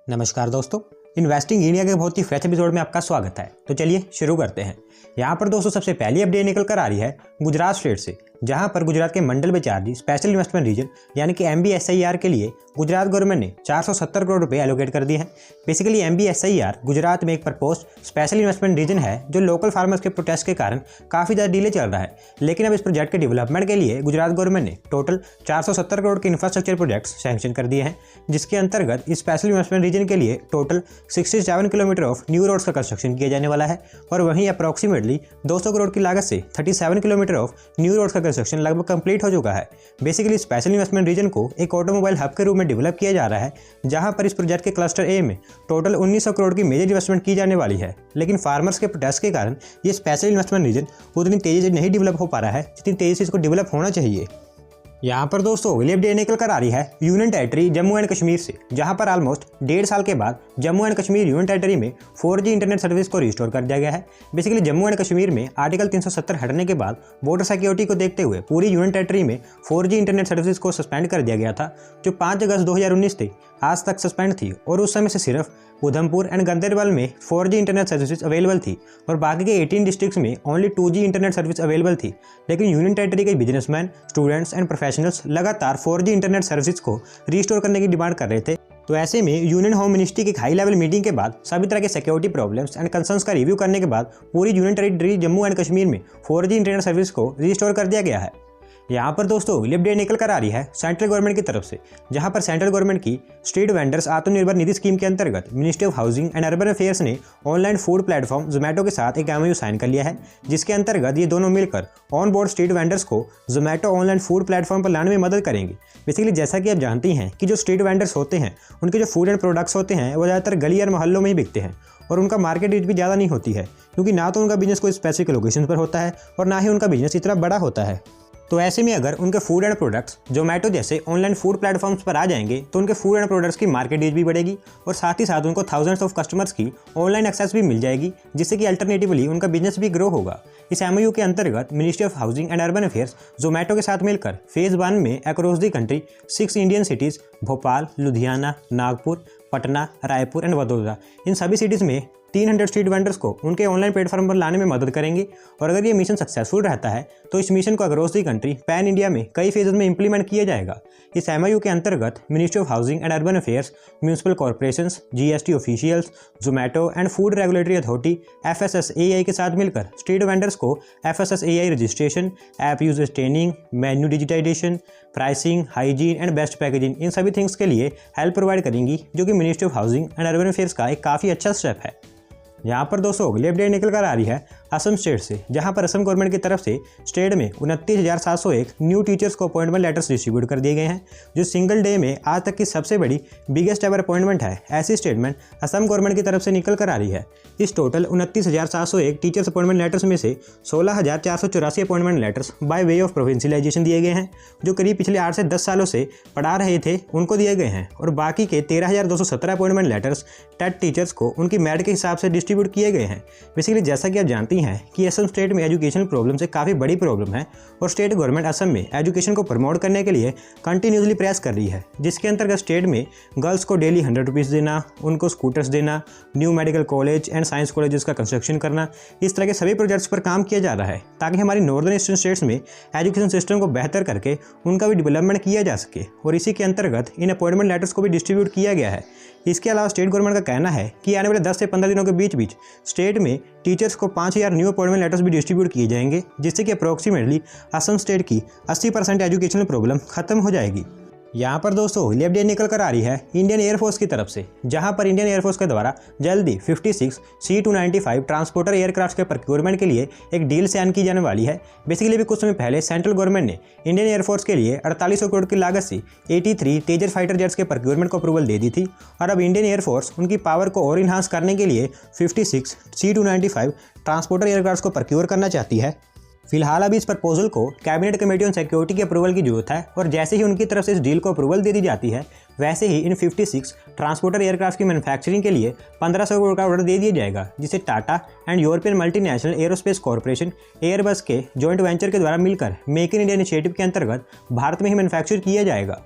नमस्कार दोस्तों, investing India के बहुत ही फ्रेश एपिसोड में आपका स्वागत है। तो चलिए शुरू करते हैं। यहाँ पर दोस्तों सबसे पहली अपडेट निकल कर आ रही है गुजरात स्टेट से, जहां पर गुजरात के मंडल बेचार्जी स्पेशल इन्वेस्टमेंट रीजन यानी कि MBSIR के लिए गुजरात गवर्नमेंट ने 470 करोड़ रुपए एलोकेट कर दिए हैं। बेसिकली MBSIR गुजरात में एक प्रपोज्ड स्पेशल इन्वेस्टमेंट रीजन है जो लोकल फार्मर्स के प्रोटेस्ट के कारण काफ़ी ज़्यादा डिले चल रहा है। लेकिन अब इस प्रोजेक्ट के डेवलपमेंट के लिए गुजरात गवर्नमेंट ने टोटल 470 करोड़ के इंफ्रास्ट्रक्चर प्रोजेक्ट्स सैंक्शन कर दिए हैं, जिसके अंतर्गत इस स्पेशल इन्वेस्टमेंट रीजन के लिए total 67 kilometre of new roads का कंस्ट्रक्शन किया जाने वाला है। और वहीं अप्रॉक्सीमेटली 200 करोड़ की लागत से 37 किलोमीटर ऑफ न्यू रोड्स का कंस्ट्रक्शन लगभग कंप्लीट हो चुका है। बेसिकली स्पेशल इन्वेस्टमेंट रीजन को एक ऑटोमोबाइल हब के रूप में डेवलप किया जा रहा है, जहां पर इस प्रोजेक्ट के क्लस्टर ए में टोटल 1900 करोड़ की मेजर इन्वेस्टमेंट की जाने वाली है। लेकिन फार्मर्स के प्रोटेस्ट के कारण ये स्पेशल इन्वेस्टमेंट रीजन उतनी तेजी से नहीं डेवलप हो पा रहा है जितनी तेजी से इसको डेवलप होना चाहिए। यहाँ पर दोस्तों अगली अपडेट निकल कर आ रही है union territory Jammu and Kashmir से, जहाँ पर ऑलमोस्ट 1.5 साल के बाद Jammu and Kashmir union territory में 4G इंटरनेट सर्विस को रिस्टोर कर दिया गया है। बेसिकली जम्मू एंड कश्मीर में आर्टिकल 370 हटने के बाद बॉर्डर सिक्योरिटी को देखते हुए पूरी यूनियन टेरिटरी में 4G इंटरनेट सर्विस को सस्पेंड कर दिया गया था, जो 5 अगस्त 2019 से आज तक सस्पेंड थी। और उस समय से सिर्फ उधमपुर एंड गंदेरबल में 4G इंटरनेट सर्विसेज अवेलेबल थी और बाकी के 18 डिस्ट्रिक्ट्स में only 2G internet service available थी। लेकिन यूनियन टेरिटरी के बिजनेसमैन, स्टूडेंट्स एंड प्रोफेशनल्स लगातार 4G इंटरनेट सर्विस को रिस्टोर करने की डिमांड कर रहे थे। तो ऐसे में यूनियन होम मिनिस्ट्री की एक हाई लेवल मीटिंग के बाद सभी तरह के सिक्योरिटी प्रॉब्लम्स एंड कंसर्न्स का रिव्यू करने के बाद पूरी union territory Jammu and Kashmir में 4G इंटरनेट सर्विस को रिस्टोर कर दिया गया है। यहाँ पर दोस्तों अगली अपडेट निकल कर आ रही है सेंट्रल गवर्नमेंट की तरफ से, जहाँ पर सेंट्रल गवर्नमेंट की street vendors Atmanirbhar Nidhi scheme के अंतर्गत ministry of housing and urban affairs ने ऑनलाइन फूड प्लेटफॉर्म जोमेटो के साथ एक MOU साइन कर लिया है, जिसके अंतर्गत ये दोनों मिलकर ऑन बोर्ड स्ट्रीट वेंडर्स को जोमेटो ऑनलाइन फूड प्लेटफॉर्म पर लाने में मदद करेंगे। बेसिकली जैसा कि आप जानती हैं कि जो स्ट्रीट वेंडर्स होते हैं उनके जो फूड एंड प्रोडक्ट्स होते हैं वो ज़्यादातर गली और मोहल्लों में ही बिकते हैं और उनका मार्केट रीच भी ज़्यादा नहीं होती है, क्योंकि ना तो उनका बिजनेस कोई स्पेसिफिक लोकेशन पर होता है और ना ही उनका बिजनेस इतना बड़ा होता है। तो ऐसे में अगर उनके फूड एंड प्रोडक्ट्स जोमेटो जैसे ऑनलाइन फूड प्लेटफॉर्म्स पर आ जाएंगे तो उनके फूड एंड प्रोडक्ट्स की मार्केट रीच भी बढ़ेगी और साथ ही साथ उनको थाउजेंड्स ऑफ कस्टमर्स की ऑनलाइन एक्सेस भी मिल जाएगी, जिससे कि अल्टरनेटिवली उनका बिजनेस भी ग्रो होगा। इस MOU के अंतर्गत ministry of housing and urban affairs Zomato के साथ मिलकर फेज 1 में across the country 6 Indian cities Bhopal, Ludhiana, Nagpur, Patna, Raipur and Vadodara, इन सभी सिटीज़ में 300 स्ट्रीट वेंडर्स को उनके ऑनलाइन प्लेटफॉर्म पर लाने में मदद करेंगे। और अगर ये मिशन सक्सेसफुल रहता है तो इस मिशन को across the country pan India में कई फेजेस में इंप्लीमेंट किया जाएगा। इस MOU के अंतर्गत ministry of housing and urban affairs, municipal corporations, GST officials, Zomato and food regulatory authority FSSAI के साथ मिलकर स्ट्रीट वेंडर्स को FSSAI registration, app user training, menu digitisation, pricing, hygiene and best packaging, इन सभी थिंग्स के लिए हेल्प प्रोवाइड करेंगी, जो कि ministry of housing and urban affairs का एक काफ़ी अच्छा स्टेप है। यहाँ पर दोस्तों अगली अपडेट निकल कर आ रही है असम स्टेट से, जहाँ पर असम गवर्नमेंट की तरफ से स्टेट में 29,701 न्यू टीचर्स को अपॉइंटमेंट लेटर्स डिस्ट्रीब्यूट कर दिए गए हैं, जो सिंगल डे में आज तक की सबसे बड़ी बिगेस्ट एवर अपॉइंटमेंट है। ऐसी स्टेटमेंट असम गवर्नमेंट की तरफ से निकल कर आ रही है। इस टोटल 29,701 टीचर्स अपॉइंटमेंट लेटर्स में से 16,484 appointment letters by way of provincialisation दिए गए हैं, जो करीब पिछले 8 से 10 सालों से पढ़ा रहे थे उनको दिए गए हैं। और बाकी के 13,217 अपॉइंटमेंट लेटर्स टेट टीचर्स को उनकी मेरिट के हिसाब से डिस्ट्रीब्यूट किए गए हैं। बेसिकली जैसा कि आप जानती हैं कि असम स्टेट में एजुकेशन प्रॉब्लम से काफ़ी बड़ी प्रॉब्लम है और स्टेट गवर्नमेंट असम में एजुकेशन को प्रमोट करने के लिए कंटिन्यूसली प्रयास कर रही है, जिसके अंतर्गत स्टेट में गर्ल्स को डेली 100 रुपीज़ देना, उनको स्कूटर्स देना, new medical college and science colleges का कंस्ट्रक्शन करना, इस तरह के सभी प्रोजेक्ट्स पर काम किया जा रहा है, ताकि हमारी नॉर्दर्न ईस्टर्न स्टेट्स में एजुकेशन सिस्टम को बेहतर करके उनका भी डेवलपमेंट किया जा सके। और इसी के अंतर्गत इन अपॉइंटमेंट लेटर्स को भी डिस्ट्रीब्यूट किया गया है। इसके अलावा स्टेट गवर्नमेंट का कहना है कि आने वाले 10 से 15 दिनों के बीच स्टेट में टीचर्स को 5,000 न्यू अपॉइंटमेंट लेटर्स भी डिस्ट्रीब्यूट किए जाएंगे, जिससे कि अप्रोक्सीमेटली असम स्टेट की 80% एजुकेशनल प्रॉब्लम खत्म हो जाएगी। यहाँ पर दोस्तों अगली अपडेट निकल कर आ रही है इंडियन एयरफोर्स की तरफ से, जहाँ पर इंडियन एयरफोर्स के द्वारा जल्दी 56 C-295 ट्रांसपोर्टर एयरक्राफ्ट के प्रोक्योरमेंट के लिए एक डील साइन की जाने वाली है। बेसिकली भी कुछ समय पहले सेंट्रल गवर्नमेंट ने इंडियन एयरफोर्स के लिए 4800 करोड़ की लागत से 83 तेजस फाइटर जेट्स के प्रोक्योरमेंट को अप्रूवल दे दी थी। और अब इंडियन एयरफोर्स उनकी पावर को और इन्हांस करने के लिए 56 C-295 ट्रांसपोर्टर एयरक्राफ्ट को प्रोक्योर करना चाहती है। फिलहाल अभी इस प्रपोजल को कैबिनेट कमेटी ऑन सिक्योरिटी के अप्रूवल की जरूरत है और जैसे ही उनकी तरफ से इस डील को अप्रूवल दे दी जाती है, वैसे ही इन 56 ट्रांसपोर्टर एयरक्राफ्ट की मैन्युफैक्चरिंग के लिए 1500 करोड़ का ऑर्डर दे दिया जाएगा, जिसे Tata and European multinational aerospace corporation Airbus के जॉइंट वेंचर के द्वारा मिलकर मेक इन इंडिया इनिशिएटिव के अंतर्गत भारत में ही मैन्युफैक्चर किया जाएगा।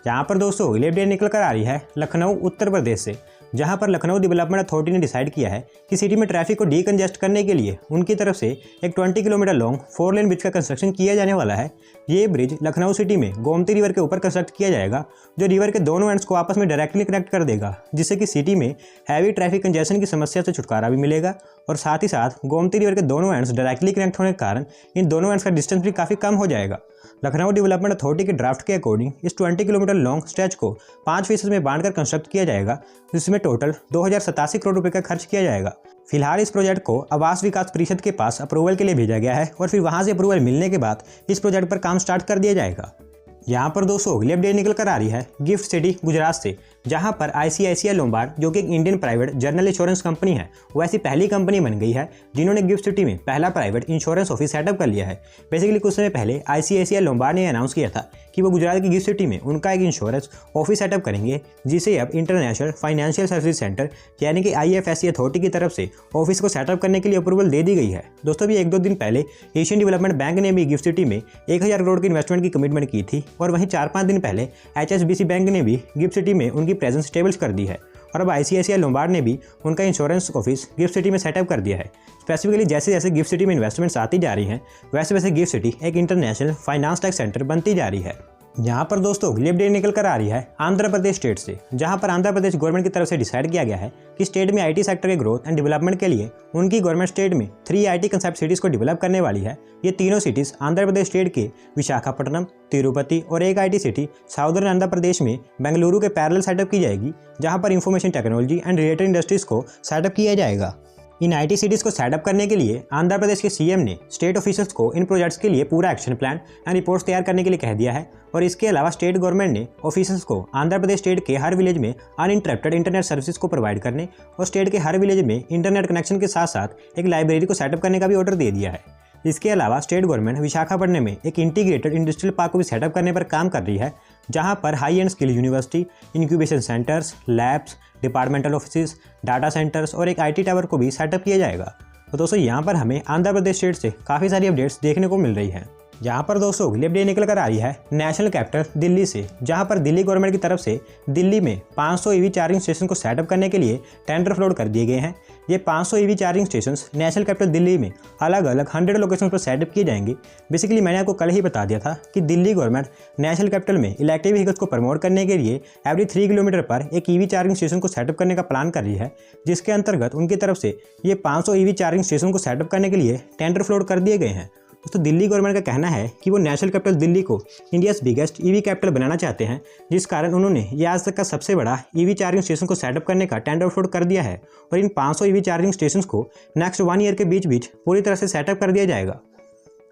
यहाँ पर दोस्तों अगली अपडेट निकल कर आ रही है लखनऊ उत्तर प्रदेश से, जहाँ पर लखनऊ डेवलपमेंट अथॉरिटी ने डिसाइड किया है कि सिटी में ट्रैफिक को डीकंजेस्ट करने के लिए उनकी तरफ से एक 20 किलोमीटर लॉन्ग 4 लेन ब्रिज का कंस्ट्रक्शन किया जाने वाला है। ये ब्रिज लखनऊ सिटी में गोमती रिवर के ऊपर कंस्ट्रक्ट किया जाएगा, जो रिवर के दोनों एंड्स को आपस में डायरेक्टली कनेक्ट कर देगा, जिससे कि सिटी में हैवी ट्रैफिक कंजेशन की समस्या से छुटकारा भी मिलेगा और साथ ही साथ गोमती रिवर के दोनों एंड्स डायरेक्टली कनेक्ट होने के कारण इन दोनों एंड्स का डिस्टेंस भी काफ़ी कम हो जाएगा। लखनऊ डेवलपमेंट अथॉरिटी के ड्राफ्ट के अकॉर्डिंग इस 20 किलोमीटर लॉन्ग स्ट्रेच को 5 फेसेस में बांटकर कंस्ट्रक्ट किया जाएगा, जिसमें टोटल 2087 करोड़ रुपए का खर्च किया जाएगा। फिलहाल इस प्रोजेक्ट को आवास विकास परिषद के पास अप्रूवल के लिए भेजा गया है और फिर वहां से अप्रूवल मिलने के बाद इस प्रोजेक्ट पर काम स्टार्ट कर दिया जाएगा। यहाँ पर दोस्तों अगली अपडेट निकल कर आ रही है गिफ्ट सिटी गुजरात से, जहाँ पर ICICI लोम्बार्ड, जो कि एक Indian private general insurance company है, वो ऐसी पहली कंपनी बन गई है जिन्होंने गिफ्ट सिटी में पहला प्राइवेट इंश्योरेंस ऑफिस सेटअप कर लिया है। बेसिकली कुछ समय पहले ICICI लोम्बार्ड ने अनाउंस किया था कि वो गुजरात की गिफ्ट सिटी में उनका एक इंश्योरेंस ऑफिस सेटअप करेंगे, जिसे अब इंटरनेशनल फाइनेंशियल सर्विस सेंटर यानी कि IFSC अथॉरिटी की तरफ से ऑफिस को सेटअप करने के लिए अप्रूवल दे दी गई है। दोस्तों अभी 1-2 दिन पहले एशियन डेवलपमेंट बैंक ने भी गिफ्ट सिटी में 1000 करोड़ की इन्वेस्टमेंट की कमिटमेंट की थी और वहीं 4-5 दिन पहले HSBC बैंक ने भी गिफ्ट सिटी में उनकी प्रेजेंस स्टेबल्स कर दी है और अब ICICI लोम्बार्ड ने भी उनका इंश्योरेंस ऑफिस गिफ्ट सिटी में सेटअप कर दिया है। स्पेसिफिकली जैसे जैसे गिफ्ट सिटी में इन्वेस्टमेंट्स आती जा रही हैं, वैसे वैसे गिफ्ट सिटी एक इंटरनेशनल फाइनेंस टेक सेंटर बनती जा रही है। यहाँ पर दोस्तों अगली अपडेट निकल कर आ रही है आंध्र प्रदेश स्टेट से, जहाँ पर आंध्र प्रदेश गवर्नमेंट की तरफ से डिसाइड किया गया है कि स्टेट में IT सेक्टर के ग्रोथ एंड डेवलपमेंट के लिए उनकी गवर्नमेंट स्टेट में 3 IT कंसेप्ट सिटीज़ को डेवलप करने वाली है। ये तीनों सिटीज़ आंध्र प्रदेश स्टेट के विशाखापट्टनम, तिरुपति और एक IT city southern Andhra Pradesh में बेंगलुरु के पैरेलल सेटअप की जाएगी, जहाँ पर information technology and related industries को सेटअप किया जाएगा। इन IT सिटीज़ को सेटअप करने के लिए आंध्र प्रदेश के CM ने स्टेट ऑफिसर्स को इन प्रोजेक्ट्स के लिए पूरा एक्शन प्लान एंड रिपोर्ट्स तैयार करने के लिए कह दिया है और इसके अलावा स्टेट गवर्नमेंट ने ऑफिसर्स को आंध्र प्रदेश स्टेट के हर विलेज में अनइंटरप्टेड इंटरनेट सर्विसेज को प्रोवाइड करने और स्टेट के हर विलेज में इंटरनेट कनेक्शन के साथ साथ एक लाइब्रेरी को सेटअप करने का भी ऑर्डर दे दिया है। इसके अलावा स्टेट गवर्नमेंट विशाखापट्टनम में एक इंटीग्रेटेड इंडस्ट्रियल पार्क को भी सेटअप करने पर काम कर रही है, जहां पर high and skill university, incubation centres, labs, departmental office, data centres और एक IT टावर को भी सेटअप किया जाएगा। तो दोस्तों यहाँ पर हमें आंध्र प्रदेश स्टेट से काफ़ी सारी अपडेट्स देखने को मिल रही हैं। यहाँ पर दोस्तों अगली अपडेट निकल कर आ रही है नेशनल कैपिटल दिल्ली से, जहाँ पर दिल्ली गवर्नमेंट की तरफ से दिल्ली में 500 EV चार्जिंग स्टेशन को सेटअप करने के लिए टेंडर फ्लोट कर दिए गए हैं। ये 500 EV charging station national capital Delhi में अलग अलग 100 लोकेशन पर सेटअप किए जाएंगे। बेसिकली मैंने आपको कल ही बता दिया था कि दिल्ली गवर्नमेंट नेशनल कैपिटल में इलेक्ट्रिक व्हीकल्स को प्रमोट करने के लिए एवरी 3 किलोमीटर पर एक EV चार्जिंग स्टेशन को सेटअप करने का प्लान कर रही है, जिसके अंतर्गत उनकी तरफ से ये 500 EV चार्जिंग स्टेशन को सेटअप करने के लिए टेंडर फ्लोट कर दिए गए हैं। दोस्तों दिल्ली गवर्नमेंट का कहना है कि वो नेशनल कैपिटल दिल्ली को इंडियाज बिगेस्ट EV कैपिटल बनाना चाहते हैं, जिस कारण उन्होंने ये आज तक का सबसे बड़ा EV चार्जिंग स्टेशन को सेटअप करने का टेंडर फ्लोट कर दिया है और इन 500 EV चार्जिंग स्टेशन को नेक्स्ट 1 ईयर के बीच पूरी तरह से सेटअप कर दिया जाएगा।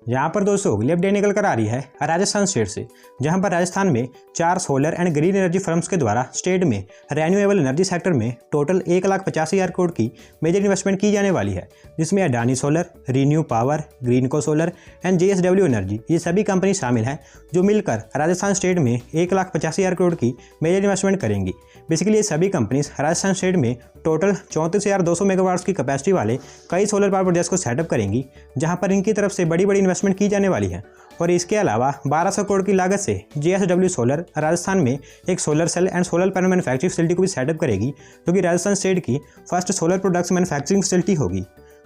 यहाँ पर दोस्तों अगली अपडेट निकल कर आ रही है राजस्थान स्टेट से, जहाँ पर राजस्थान में 4 solar and green energy firms के द्वारा स्टेट में रिन्यूएबल एनर्जी सेक्टर में टोटल 1,85,000 करोड़ की मेजर इन्वेस्टमेंट की जाने वाली है, जिसमें Adani solar, renew power, Greenko solar and JSW energy ये सभी कंपनी शामिल हैं, जो मिलकर राजस्थान स्टेट में 1,85,000 करोड़ की मेजर इन्वेस्टमेंट करेंगी। बेसिकली ये सभी कंपनीज राजस्थान स्टेट में टोटल 34,200 मेगावाट्स की कैपेसिटी वाले कई सोलर पावर प्रोजेक्ट्स को सेटअप करेंगी, जहाँ पर इनकी तरफ से बड़ी इन्वेस्टमेंट की जाने वाली है। और इसके अलावा 1200 करोड़ की लागत से JSW सोलर राजस्थान में एक solar cell and solar panel manufacturing facility को भी सेटअप करेगी, जो कि राजस्थान स्टेट की first solar products manufacturing facility होगी।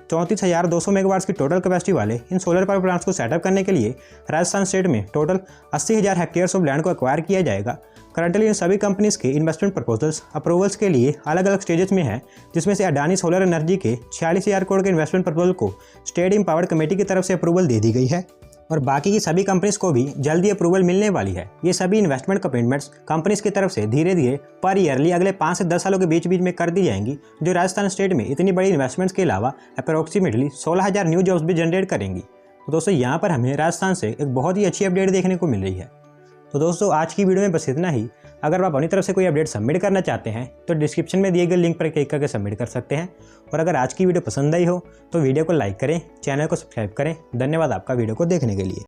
34,200 मेगावाट्स की टोटल कैपेसिटी वाले इन सोलर पावर प्लांट्स को सेटअप करने के लिए राजस्थान स्टेट में टोटल 80,000 हेक्टेयर्स ऑफ लैंड को एक्वायर किया जाएगा। करंटली इन सभी कंपनीज के इन्वेस्टमेंट प्रपोजल्स अप्रूवल्स के लिए अलग अलग स्टेजेस में है, जिसमें से अडानी सोलर एनर्जी के 46,000 करोड़ के इन्वेस्टमेंट प्रपोजल को स्टेट एम्पावर्ड कमेटी की तरफ से अप्रूवल दे दी गई है और बाकी की सभी कंपनीज को भी जल्दी अप्रूवल मिलने वाली है। ये सभी इन्वेस्टमेंट कमिटमेंट्स कंपनीज की तरफ से धीरे धीरे पर ईयरली अगले 5 से 10 सालों के बीच में कर दी जाएंगी, जो राजस्थान स्टेट में इतनी बड़ी इन्वेस्टमेंट्स के अलावा अप्रोक्सीमेटली 16,000 न्यू जॉब्स भी जनरेट करेंगी। तो दोस्तों यहाँ पर हमें राजस्थान से एक बहुत ही अच्छी अपडेट देखने को मिल रही है। तो दोस्तों आज की वीडियो में बस इतना ही। अगर आप अपनी तरफ से कोई अपडेट सबमिट करना चाहते हैं तो डिस्क्रिप्शन में दिए गए लिंक पर क्लिक करके सबमिट कर सकते हैं। और अगर आज की वीडियो पसंद आई हो तो वीडियो को लाइक करें, चैनल को सब्सक्राइब करें। धन्यवाद आपका वीडियो को देखने के लिए।